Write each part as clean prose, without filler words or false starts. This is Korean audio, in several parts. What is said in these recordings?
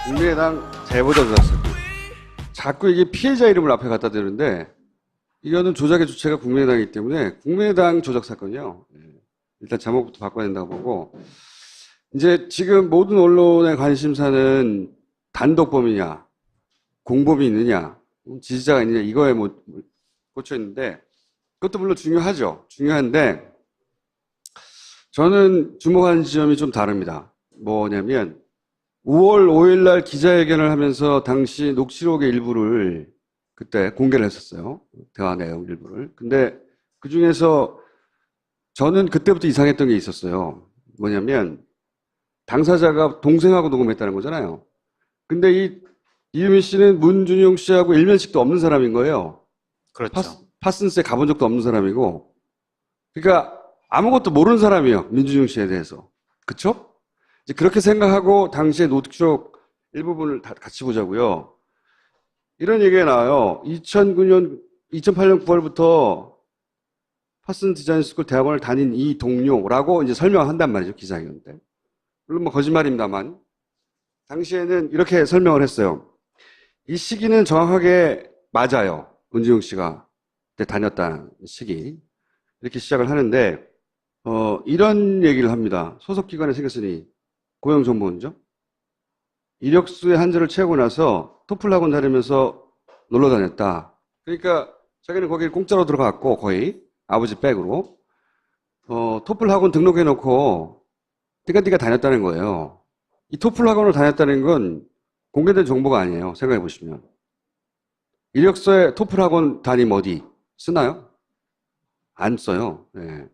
국민의당 제보자 조작 사건. 자꾸 이게 피해자 이름을 앞에 갖다 대는데 이거는 조작의 주체가 국민의당이기 때문에 국민의당 조작 사건이요. 일단 제목부터 바꿔야 된다고 보고 이제 지금 모든 언론의 관심사는 단독범이냐, 공범이 있느냐, 지지자가 있느냐 이거에 꽂혀 있는데 그것도 물론 중요하죠. 중요한데 저는 주목하는 지점이 좀 다릅니다. 뭐냐면 5월 5일 날 기자회견을 하면서 당시 녹취록의 일부를 그때 공개를 했었어요. 대화 내용 일부를. 근데 그 중에서 저는 그때부터 이상했던 게 있었어요. 뭐냐면 당사자가 동생하고 녹음했다는 거잖아요. 근데 이유미 씨는 문준용 씨하고 일면식도 없는 사람인 거예요. 그렇죠. 파슨스에 가본 적도 없는 사람이고. 그러니까 아무것도 모르는 사람이에요. 민준용 씨에 대해서. 그쵸? 이제 그렇게 생각하고 당시의 녹취록 일부분을 다 같이 보자고요. 이런 얘기가 나와요. 2008년 9월부터 파슨 디자인 스쿨 대학원을 다닌 이 동료라고 이제 설명한단 말이죠. 기자회견 때. 물론 뭐 거짓말입니다만 당시에는 이렇게 설명을 했어요. 이 시기는 정확하게 맞아요. 문준용 씨가 그때 다녔다는 시기. 이렇게 시작을 하는데 이런 얘기를 합니다. 소속 기관에 생겼으니 고용정보원이죠. 이력서의 한자를 채우고 나서 토플 학원 다니면서 놀러 다녔다. 그러니까 자기는 거기 공짜로 들어갔고 거의 아버지 백으로 토플 학원 등록해놓고 띠까띠까 다녔다는 거예요. 이 토플 학원을 다녔다는 건 공개된 정보가 아니에요. 생각해 보시면 이력서에 토플 학원 담임 어디 쓰나요? 안 써요. 네.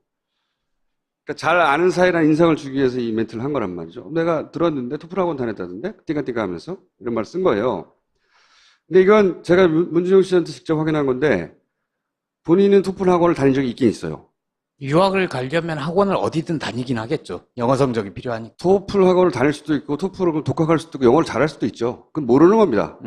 그러니까 잘 아는 사이라는 인상을 주기 위해서 이 멘트를 한 거란 말이죠. 내가 들었는데 토플 학원 다녔다던데 띠까띠까 하면서 이런 말을 쓴 거예요. 근데 이건 제가 문준용 씨한테 직접 확인한 건데 본인은 토플 학원을 다닌 적이 있긴 있어요. 유학을 가려면 학원을 어디든 다니긴 하겠죠. 영어 성적이 필요하니까. 토플 학원을 다닐 수도 있고 토플을 독학할 수도 있고 영어를 잘할 수도 있죠. 그건 모르는 겁니다.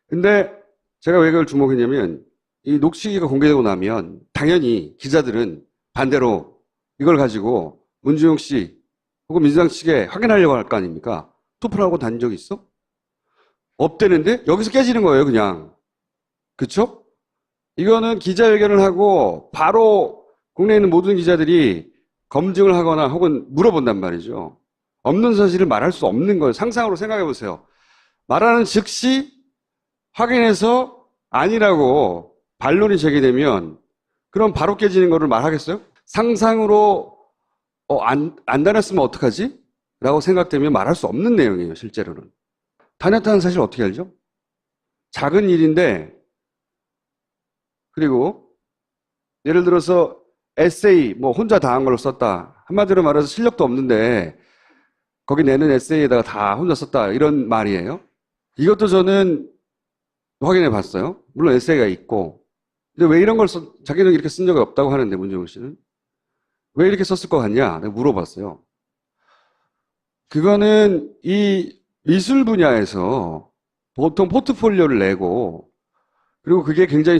근데 제가 왜 그걸 주목했냐면 이 녹취기가 공개되고 나면 당연히 기자들은 반대로 이걸 가지고 문준용 씨 혹은 민주당 측에 확인하려고 할 거 아닙니까? 토플 학원 다닌 적 있어? 없대는데 여기서 깨지는 거예요, 그냥. 그쵸? 이거는 기자회견을 하고 바로 국내에 있는 모든 기자들이 검증을 하거나 혹은 물어본단 말이죠. 없는 사실을 말할 수 없는 거예요. 상상으로 생각해 보세요. 말하는 즉시 확인해서 아니라고 반론이 제기되면 그럼 바로 깨지는 거를 말하겠어요? 상상으로 안 다녔으면 어떡하지? 라고 생각되면 말할 수 없는 내용이에요, 실제로는. 다녔다는 사실 어떻게 알죠? 작은 일인데 그리고 예를 들어서 에세이 뭐 혼자 다 한 걸로 썼다. 한마디로 말해서 실력도 없는데 거기 내는 에세이에다가 다 혼자 썼다. 이런 말이에요. 이것도 저는 확인해 봤어요. 물론 에세이가 있고. 근데 왜 이런 걸 자기는 이렇게 쓴 적이 없다고 하는데 문정우 씨는 왜 이렇게 썼을 것 같냐? 내가 물어봤어요. 그거는 이 미술 분야에서 보통 포트폴리오를 내고 그리고 그게 굉장히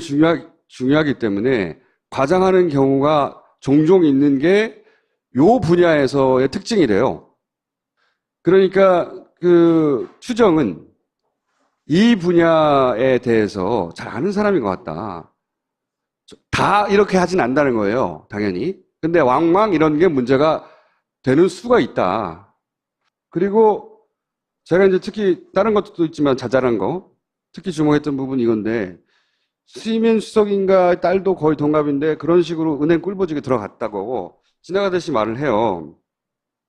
중요하기 때문에 과장하는 경우가 종종 있는 게 요 분야에서의 특징이래요. 그러니까 그 추정은 이 분야에 대해서 잘 아는 사람인 것 같다. 다 이렇게 하진 않는다는 거예요. 당연히. 근데 왕왕 이런 게 문제가 되는 수가 있다. 그리고 제가 이제 특히 다른 것도 있지만 자잘한 거 특히 주목했던 부분이 이건데 수임인 수석인가 딸도 거의 동갑인데 그런 식으로 은행 꿀보직에 들어갔다고 지나가듯이 말을 해요.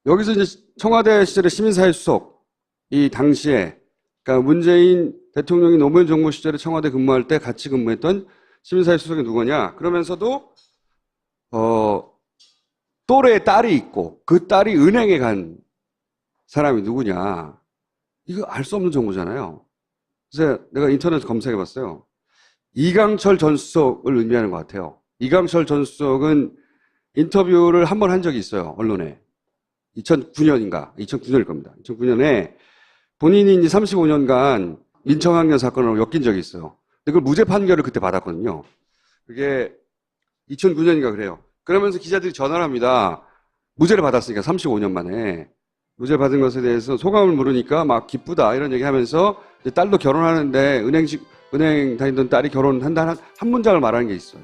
여기서 이제 청와대 시절에 시민사회 수석 이 당시에 그러니까 문재인 대통령이 노무현 정부 시절에 청와대 근무할 때 같이 근무했던 시민사회 수석이 누구냐? 그러면서도 또래의 딸이 있고 그 딸이 은행에 간 사람이 누구냐? 이거 알 수 없는 정보잖아요. 그래서 내가 인터넷 검색해 봤어요. 이강철 전 수석을 의미하는 것 같아요. 이강철 전 수석은 인터뷰를 한 번 한 적이 있어요. 언론에. 2009년인가? 2009년일 겁니다. 2009년에 본인이 이제 35년간 민청학년 사건으로 엮인 적이 있어요. 근데 그걸 무죄 판결을 그때 받았거든요. 그게 2009년인가 그래요. 그러면서 기자들이 전화를 합니다. 무죄를 받았으니까 35년 만에. 무죄 받은 것에 대해서 소감을 물으니까 막 기쁘다 이런 얘기하면서 이제 딸도 결혼하는데 은행 다니던 딸이 결혼한다는 한 문장을 말하는 게 있어요.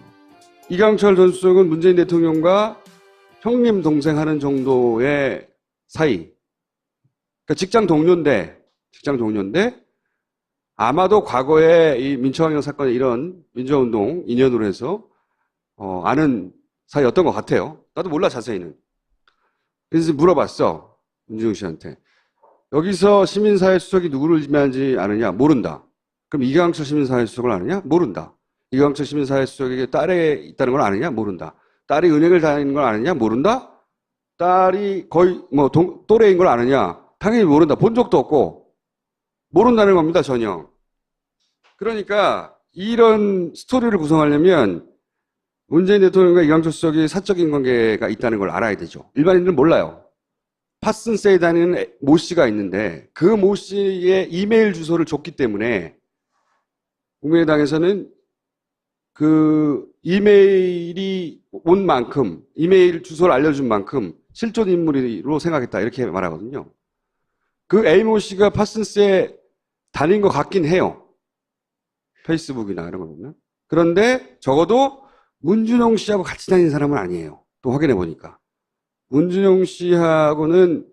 이강철 전 수석은 문재인 대통령과 형님 동생 하는 정도의 사이. 그러니까 직장 동료인데 아마도 과거에 이 민청학령 사건의 이런 민주화운동 인연으로 해서 아는 사이였던 것 같아요. 나도 몰라 자세히는. 그래서 물어봤어. 문준용 씨한테. 여기서 시민사회 수석이 누구를 지명하지 않느냐? 모른다. 그럼 이강철 시민사회 수석을 아느냐? 모른다. 이강철 시민사회 수석에게 딸이 있다는 걸 아느냐? 모른다. 딸이 은행을 다니는 걸 아느냐? 모른다. 딸이 거의 또래인 걸 아느냐? 당연히 모른다. 본 적도 없고 모른다는 겁니다. 전혀. 그러니까 이런 스토리를 구성하려면 문재인 대통령과 이강철 수석이 사적인 관계가 있다는 걸 알아야 되죠. 일반인들은 몰라요. 파슨스에 다니는 모 씨가 있는데 그 모 씨의 이메일 주소를 줬기 때문에 국민의당에서는 그 이메일이 온 만큼, 이메일 주소를 알려준 만큼 실존 인물로 생각했다 이렇게 말하거든요. 그 A모 씨가 파슨스에 다닌 것 같긴 해요. 페이스북이나 이런 거 보면. 그런데 적어도 문준용 씨하고 같이 다닌 사람은 아니에요. 또 확인해 보니까. 문준용 씨하고는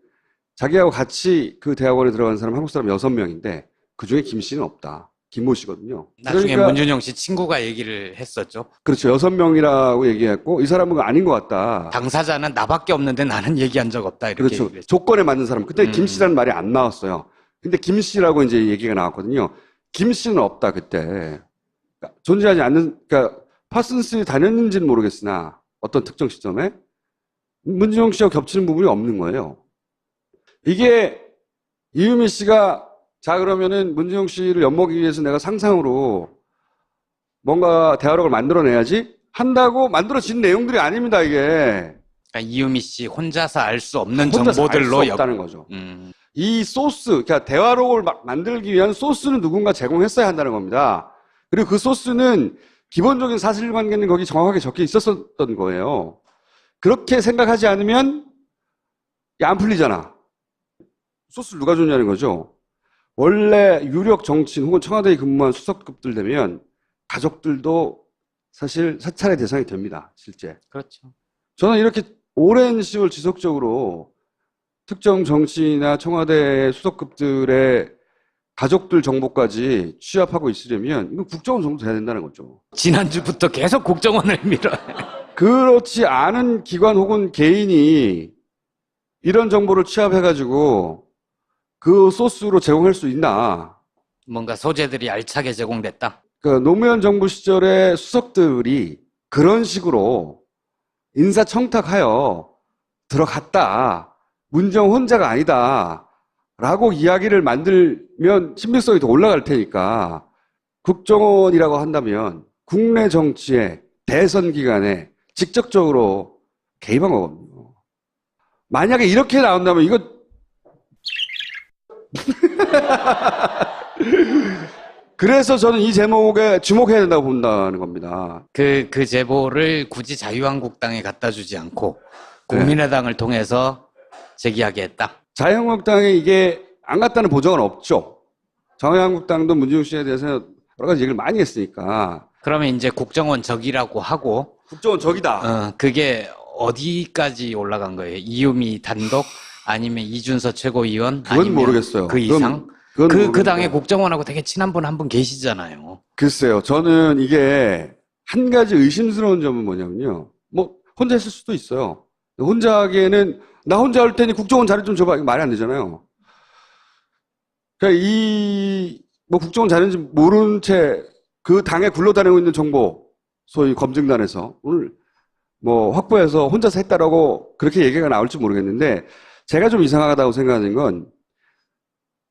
자기하고 같이 그 대학원에 들어간 사람 한국 사람 6명인데 그중에 김 씨는 없다. 김모 씨거든요. 나중에 그러니까, 문준용 씨 친구가 얘기를 했었죠. 그렇죠. 6명이라고 얘기했고 이 사람은 아닌 것 같다. 당사자는 나밖에 없는데 나는 얘기한 적 없다. 이렇게 그렇죠. 얘기를 했죠. 조건에 맞는 사람. 그때 김 씨라는 말이 안 나왔어요. 근데 김 씨라고 이제 얘기가 나왔거든요. 김 씨는 없다 그때. 그러니까 존재하지 않는, 그러니까 파슨스에 다녔는지는 모르겠으나 어떤 특정 시점에 문준용 씨와 겹치는 부분이 없는 거예요. 이게 이유미 씨가 자 그러면은 문준용 씨를 엿먹이기 위해서 내가 상상으로 뭔가 대화록을 만들어내야지 한다고 만들어진 내용들이 아닙니다. 이게 그러니까 이유미 씨 혼자서 알 수 없는 혼자서 알 수 정보들로 없다는 거죠. 이 소스, 그러니까 대화록을 만들기 위한 소스는 누군가 제공했어야 한다는 겁니다. 그리고 그 소스는 기본적인 사실관계는 거기 정확하게 적혀 있었던 거예요. 그렇게 생각하지 않으면 안 풀리잖아. 소스를 누가 줬냐는 거죠. 원래 유력 정치인 혹은 청와대에 근무한 수석급들 되면 가족들도 사실 사찰의 대상이 됩니다. 실제. 그렇죠. 저는 이렇게 오랜 시월 지속적으로 특정 정치인이나 청와대 수석급들의 가족들 정보까지 취합하고 있으려면 이거 국정원 정도 돼야 된다는 거죠. 지난주부터 계속 국정원을 밀어요. 그렇지 않은 기관 혹은 개인이 이런 정보를 취합해가지고 그 소스로 제공할 수 있나. 뭔가 소재들이 알차게 제공됐다. 그 노무현 정부 시절의 수석들이 그런 식으로 인사청탁하여 들어갔다. 문정 혼자가 아니다. 라고 이야기를 만들면 신빙성이 더 올라갈 테니까 국정원이라고 한다면 국내 정치의 대선 기간에 직접적으로 개입한 거거든요. 만약에 이렇게 나온다면 이거 그래서 저는 이 제목에 주목해야 된다고 본다는 겁니다. 그 제보를 굳이 자유한국당에 갖다 주지 않고 국민의당을 통해서 제기하게 했다. 자유한국당에 이게 안 갔다는 보장은 없죠. 자유한국당도 문준용 씨에 대해서 여러 가지 얘기를 많이 했으니까. 그러면 이제 국정원 적이라고 하고 국정원 적이다. 그게 어디까지 올라간 거예요? 이유미 단독 아니면 이준서 최고위원 그건 아니면 모르겠어요. 그 이상? 그 당에 국정원하고 되게 친한 분 한 분 계시잖아요. 글쎄요. 저는 이게 한 가지 의심스러운 점은 뭐냐면요. 뭐 혼자 했을 수도 있어요. 혼자 하기에는 나 혼자 할 테니 국정원 자료 좀 줘봐. 이거 말이 안 되잖아요. 그러니까 뭐 국정원 자료인지 모르는 채 그 당에 굴러다니고 있는 정보, 소위 검증단에서 오늘 뭐 확보해서 혼자서 했다라고 그렇게 얘기가 나올지 모르겠는데 제가 좀 이상하다고 생각하는 건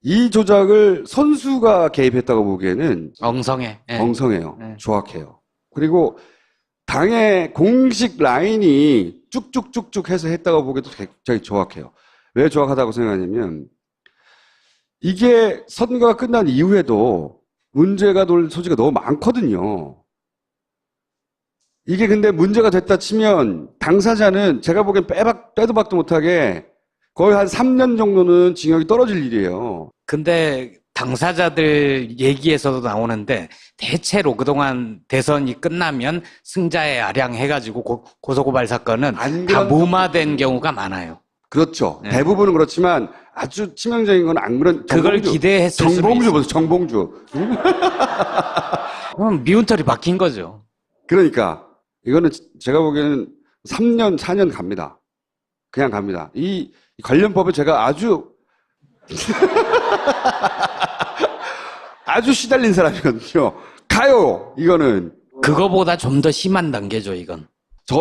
이 조작을 선수가 개입했다고 보기에는 엉성해. 네. 엉성해요. 네. 조악해요. 그리고 당의 공식 라인이 쭉쭉쭉쭉 해서 했다고 보기에도 굉장히 조악해요. 왜 조악하다고 생각하냐면 이게 선거가 끝난 이후에도 문제가 될 소지가 너무 많거든요. 이게 근데 문제가 됐다 치면 당사자는 제가 보기엔 빼도 박도 못하게 거의 한 3년 정도는 징역이 떨어질 일이에요. 근데 당사자들 얘기에서도 나오는데 대체로 그동안 대선이 끝나면 승자의 아량 해가지고 고소고발 사건은 안 다 그런 무마된 경우가 많아요. 그렇죠. 네. 대부분은 그렇지만 아주 치명적인 건 안 그런 그걸 기대했을 수도 정봉주 있어요. 보세요. 정봉주. 그럼 미운 털이 박힌 거죠. 그러니까 이거는 제가 보기에는 3년, 4년 갑니다. 그냥 갑니다. 이 관련법에 제가 아주 아주 시달린 사람이거든요. 가요. 이거는 그거보다 좀 더 심한 단계죠, 이건.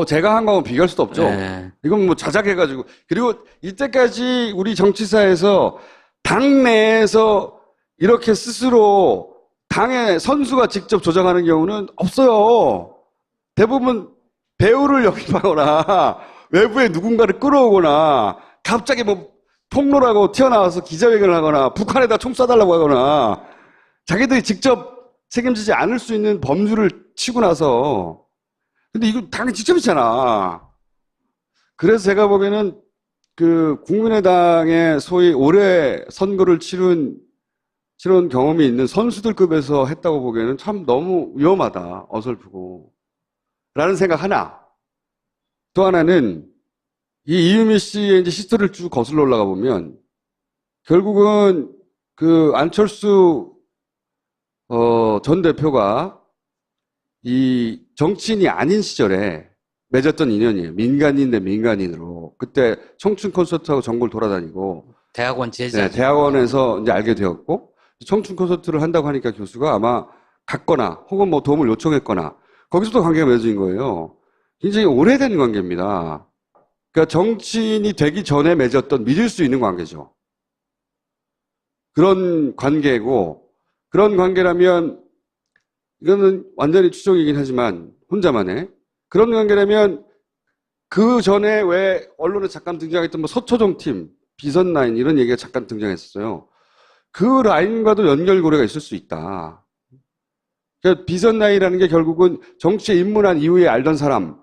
제가 한 거하고 비교할 수도 없죠. 네. 이건 뭐 자작해가지고. 그리고 이때까지 우리 정치사에서 당 내에서 이렇게 스스로 당의 선수가 직접 조작하는 경우는 없어요. 대부분 배우를 영입하거나 외부에 누군가를 끌어오거나 갑자기 뭐 폭로라고 튀어나와서 기자회견을 하거나 북한에다 총 쏴달라고 하거나 자기들이 직접 책임지지 않을 수 있는 범주를 치고 나서 근데 이거 당연히 직접 있잖아. 그래서 제가 보기에는 그 국민의당의 소위 올해 선거를 치른 경험이 있는 선수들급에서 했다고 보기에는 참 너무 위험하다. 어설프고. 라는 생각 하나. 또 하나는 이 이유미 씨의 이제 히스토리를 쭉 거슬러 올라가 보면 결국은 그 안철수 전 대표가 이 정치인이 아닌 시절에 맺었던 인연이에요. 민간인 대 민간인으로. 그때 청춘 콘서트하고 전국을 돌아다니고 대학원 제자. 네, 대학원에서 이제 알게 되었고 청춘 콘서트를 한다고 하니까 교수가 아마 갔거나 혹은 뭐 도움을 요청했거나 거기서도 관계가 맺어진 거예요. 굉장히 오래된 관계입니다. 그러니까 정치인이 되기 전에 맺었던 믿을 수 있는 관계죠. 그런 관계고 그런 관계라면 이거는 완전히 추정이긴 하지만 혼자만의 그런 관계라면 그 전에 왜 언론에 잠깐 등장했던 뭐 서초동 팀, 비선 라인 이런 얘기가 잠깐 등장했었어요. 그 라인과도 연결고리가 있을 수 있다. 그러니까 비선 라인이라는 게 결국은 정치에 입문한 이후에 알던 사람,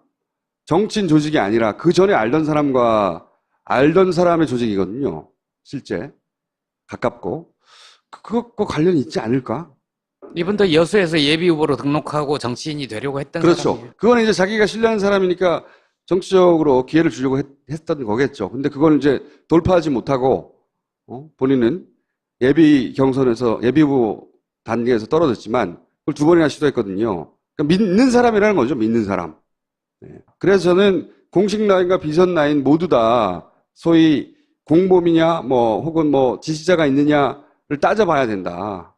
정치인 조직이 아니라 그 전에 알던 사람과 알던 사람의 조직이거든요. 실제 가깝고 그것과 관련이 있지 않을까? 이분도 여수에서 예비 후보로 등록하고 정치인이 되려고 했던 그렇죠. 사람이에요. 그거는 이제 자기가 신뢰하는 사람이니까 정치적으로 기회를 주려고 했던 거겠죠. 근데 그걸 이제 돌파하지 못하고 본인은 예비 경선에서 예비 후보 단계에서 떨어졌지만 그걸 2번이나 시도했거든요. 그러니까 믿는 사람이라는 거죠. 믿는 사람. 네. 그래서 저는 공식 라인과 비선 라인 모두 다 소위 공범이냐 뭐 혹은 뭐 지시자가 있느냐를 따져봐야 된다.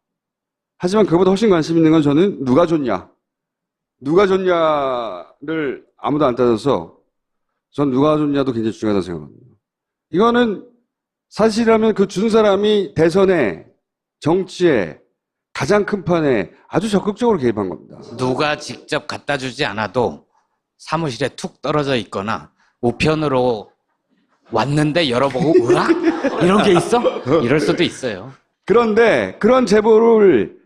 하지만 그보다 훨씬 관심 있는 건 저는 누가 줬냐. 누가 줬냐를 아무도 안 따져서 전 누가 줬냐도 굉장히 중요하다고 생각합니다. 이거는 사실이라면 그 준 사람이 대선에 정치에 가장 큰 판에 아주 적극적으로 개입한 겁니다. 누가 직접 갖다 주지 않아도 사무실에 툭 떨어져 있거나 우편으로 왔는데 열어보고 으악? 이런 게 있어? 이럴 수도 있어요. 그런데 그런 제보를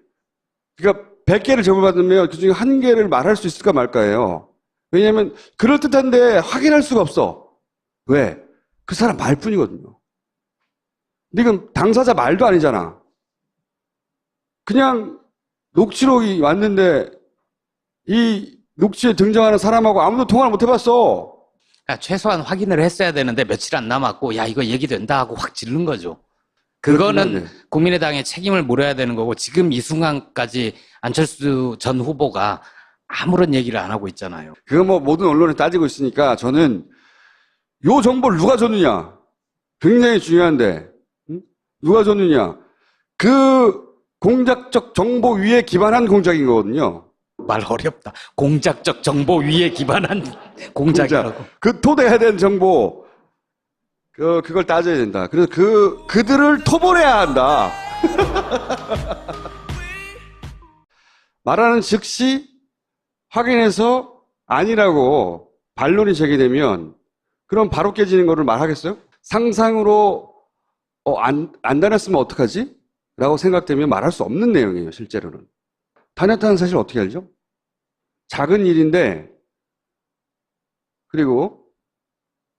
그러니까 100개를 제보받으면 그중에 1개를 말할 수 있을까 말까예요. 왜냐하면 그럴듯한데 확인할 수가 없어. 왜? 그 사람 말뿐이거든요. 근데 이건 당사자 말도 아니잖아. 그냥 녹취록이 왔는데 이 녹취에 등장하는 사람하고 아무도 통화를 못 해봤어. 그러니까 최소한 확인을 했어야 되는데 며칠 안 남았고 야 이거 얘기된다 하고 확 지른 거죠. 그거는 그렇군요. 국민의당의 책임을 물어야 되는 거고 지금 이 순간까지 안철수 전 후보가 아무런 얘기를 안 하고 있잖아요. 그거 뭐 모든 언론에 따지고 있으니까 저는 요 정보를 누가 줬느냐 굉장히 중요한데 누가 줬느냐 그 공작적 정보 위에 기반한 공작인 거거든요. 말 어렵다. 공작적 정보 위에 기반한 공작이라고. 그 토대해야 되는 정보 그걸 따져야 된다. 그래서 그들을 토벌해야 한다. 말하는 즉시 확인해서 아니라고 반론이 제기되면 그럼 바로 깨지는 거를 말하겠어요? 상상으로 안 다녔으면 어떡하지? 라고 생각되면 말할 수 없는 내용이에요. 실제로는. 다녔다는 사실 어떻게 알죠? 작은 일인데 그리고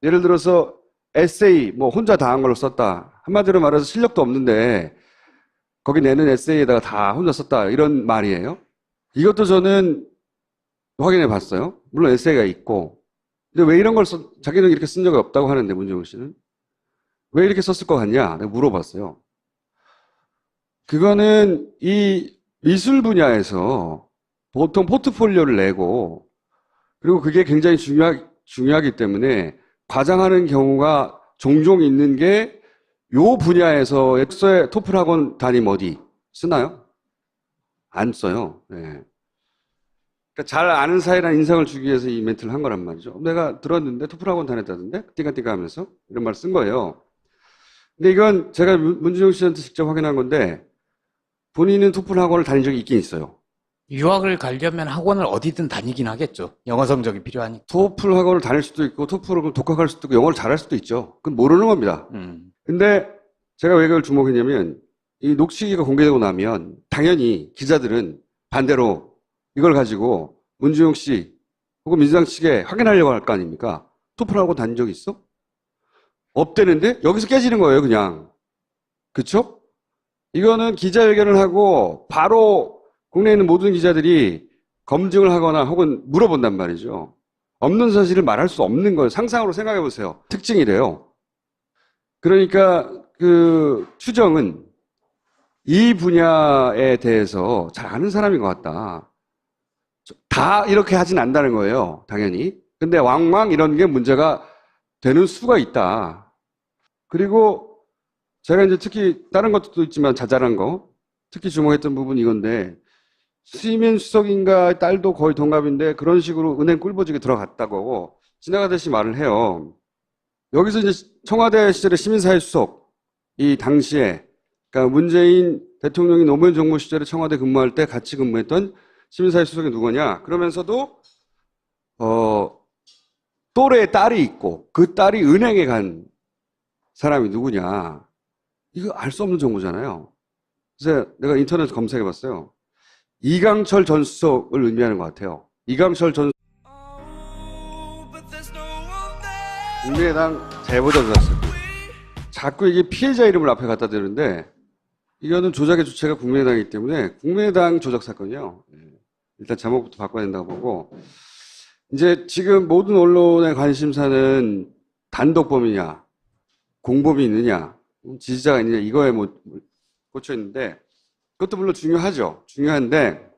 예를 들어서 에세이 뭐 혼자 다 한 걸로 썼다. 한마디로 말해서 실력도 없는데 거기 내는 에세이에다가 다 혼자 썼다. 이런 말이에요. 이것도 저는 확인해 봤어요. 물론 에세이가 있고. 근데 왜 이런 걸 자기는 이렇게 쓴 적이 없다고 하는데, 문정욱 씨는. 왜 이렇게 썼을 것 같냐? 내가 물어봤어요. 그거는 이 미술 분야에서 보통 포트폴리오를 내고, 그리고 그게 굉장히 중요하기 때문에 과장하는 경우가 종종 있는 게 요 분야에서의 토플 학원 담임 어디 쓰나요? 안 써요. 네. 그러니까 잘 아는 사이라는 인상을 주기 위해서 이 멘트를 한 거란 말이죠. 내가 들었는데 토플 학원 다녔다던데? 띠까띠까 하면서 이런 말 쓴 거예요. 근데 이건 제가 문준용 씨한테 직접 확인한 건데 본인은 토플 학원을 다닌 적이 있긴 있어요. 유학을 가려면 학원을 어디든 다니긴 하겠죠. 영어 성적이 필요하니까. 토플 학원을 다닐 수도 있고 토플을 독학할 수도 있고 영어를 잘할 수도 있죠. 그건 모르는 겁니다. 근데 제가 왜 그걸 주목했냐면 이 녹취기가 공개되고 나면 당연히 기자들은 반대로 이걸 가지고 문준용 씨 혹은 민주당 측에 확인하려고 할 거 아닙니까? 토플 학원 다닌 적 있어? 없대는데 여기서 깨지는 거예요, 그냥. 그쵸? 이거는 기자회견을 하고 바로 국내에 있는 모든 기자들이 검증을 하거나 혹은 물어본단 말이죠. 없는 사실을 말할 수 없는 거예요. 상상으로 생각해 보세요. 특징이래요. 그러니까 그 추정은 이 분야에 대해서 잘 아는 사람인 것 같다. 다 이렇게 하진 않는다는 거예요. 당연히. 근데 왕왕 이런 게 문제가 되는 수가 있다. 그리고 제가 이제 특히 다른 것도 있지만 자잘한 거 특히 주목했던 부분이 이건데 수임현 수석인가 딸도 거의 동갑인데 그런 식으로 은행 꿀보직에 들어갔다고 지나가듯이 말을 해요. 여기서 이제 청와대 시절에 시민사회 수석 이 당시에 그러니까 문재인 대통령이 노무현 정부 시절에 청와대 근무할 때 같이 근무했던 시민사회 수석이 누구냐? 그러면서도 또래의 딸이 있고 그 딸이 은행에 간 사람이 누구냐? 이거 알 수 없는 정보잖아요. 그래서 내가 인터넷 검색해봤어요. 이강철 전 수석을 의미하는 것 같아요. 이강철 전 국민의당 대보좌관이었어요. 자꾸 이게 피해자 이름을 앞에 갖다 대는데 이거는 조작의 주체가 국민의당이기 때문에 국민의당 조작 사건이요. 일단 제목부터 바꿔야 된다고 보고 이제 지금 모든 언론의 관심사는 단독범이냐, 공범이 있느냐, 지지자가 있느냐 이거에 뭐 꽂혀 있는데 그것도 물론 중요하죠. 중요한데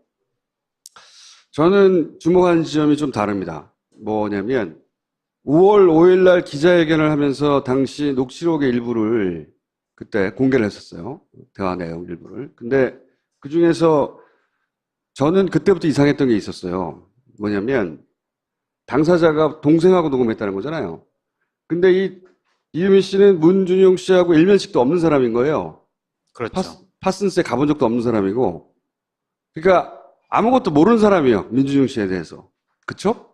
저는 주목하는 지점이 좀 다릅니다. 뭐냐면 5월 5일 날 기자회견을 하면서 당시 녹취록의 일부를 그때 공개를 했었어요. 대화 내용 일부를. 근데 그 중에서 저는 그때부터 이상했던 게 있었어요. 뭐냐면 당사자가 동생하고 녹음했다는 거잖아요. 근데 이 이유민 씨는 문준용 씨하고 일면식도 없는 사람인 거예요. 그렇죠. 파슨스에 가본 적도 없는 사람이고. 그러니까 아무것도 모르는 사람이에요. 민준용 씨에 대해서. 그쵸?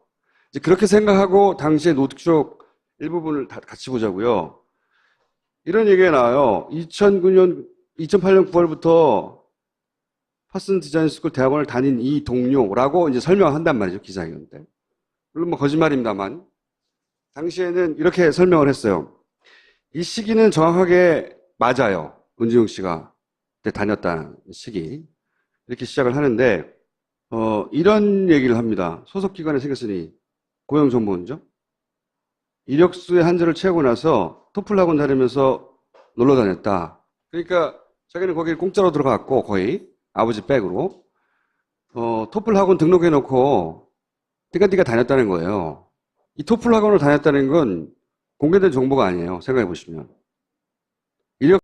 이제 그렇게 생각하고 당시에 녹취록 일부분을 다 같이 보자고요. 이런 얘기가 나와요. 2008년 9월부터 파슨 디자인 스쿨 대학원을 다닌 이 동료라고 이제 설명한단 말이죠. 기자회견 때. 물론 뭐 거짓말입니다만. 당시에는 이렇게 설명을 했어요. 이 시기는 정확하게 맞아요. 문준용 씨가 그때 다녔다는 시기. 이렇게 시작을 하는데, 이런 얘기를 합니다. 소속기관에 생겼으니 고용정보원이죠. 이력서의 한절을 채우고 나서 토플 학원 다니면서 놀러 다녔다. 그러니까 자기는 거기 공짜로 들어갔고 거의 아버지 백으로 토플 학원 등록해놓고 띠까띠까 다녔다는 거예요. 이 토플 학원을 다녔다는 건 공개된 정보가 아니에요. 생각해 보시면.